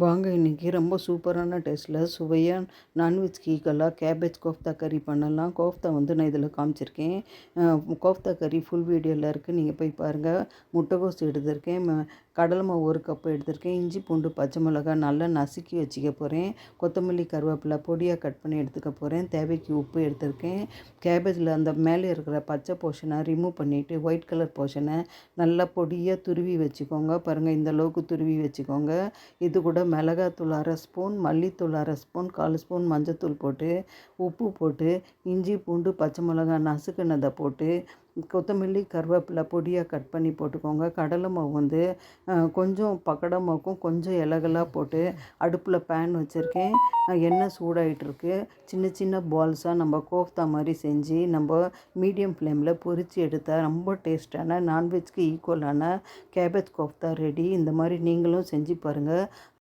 வாங்க இன்றைக்கி ரொம்ப சூப்பரான டேஸ்ட்டில் சுவையாக நான்வெஜ்க்கு ஈக்குவலாக கேபேஜ் கோஃப்தா கறி பண்ணலாம். கோஃப்தா நான் இதில் காமிச்சிருக்கேன். கோஃப்தா கறி ஃபுல் வீடியோவில் இருக்குது, நீங்கள் போய் பாருங்கள். முட்டைகோஸ் எடுத்திருக்கேன், கடலை மாவு 1 கப்பு எடுத்திருக்கேன், இஞ்சி பூண்டு பச்சை மிளகாய் நல்லா நசுக்கி வச்சுக்க போகிறேன், கொத்தமல்லி கருவேப்பிலை பொடியாக கட் பண்ணி எடுத்துக்க போகிறேன், தேவைக்கு உப்பு எடுத்திருக்கேன். கேபேஜில் அந்த மேலே இருக்கிற பச்சை போர்ஷனை ரிமூவ் பண்ணிவிட்டு ஒயிட் கலர் போர்ஷனை நல்லா பொடியாக துருவி வச்சுக்கோங்க. பாருங்கள், இந்த அளவுக்கு துருவி வச்சுக்கோங்க. இது கூட மிளகாத்தூள் 1/2 ஸ்பூன், மல்லித்தூள் 1/2 ஸ்பூன், 1/4 ஸ்பூன் மஞ்சத்தூள் போட்டு, உப்பு போட்டு, இஞ்சி பூண்டு பச்சை மிளகாய் நசுக்குனதை போட்டு, கொத்தமல்லி கருவேப்பிலை பொடியாக கட் பண்ணி போட்டுக்கோங்க. கடலை மாவு கொஞ்சம் பக்கடா மாவுக்கும் கொஞ்சம் இலகலாக போட்டு அடுப்பில் பேன் வச்சுருக்கேன். எண்ணெய் சூடாகிட்டுருக்கு. சின்ன சின்ன பால்ஸாக நம்ம கோஃப்தா மாதிரி செஞ்சு நம்ம மீடியம் ஃப்ளேமில் பொரித்து எடுத்தால் ரொம்ப டேஸ்டான நான்வெஜ்க்கு ஈக்குவலான கேபேஜ் கோஃப்தா ரெடி. இந்த மாதிரி நீங்களும் செஞ்சு பாருங்கள்.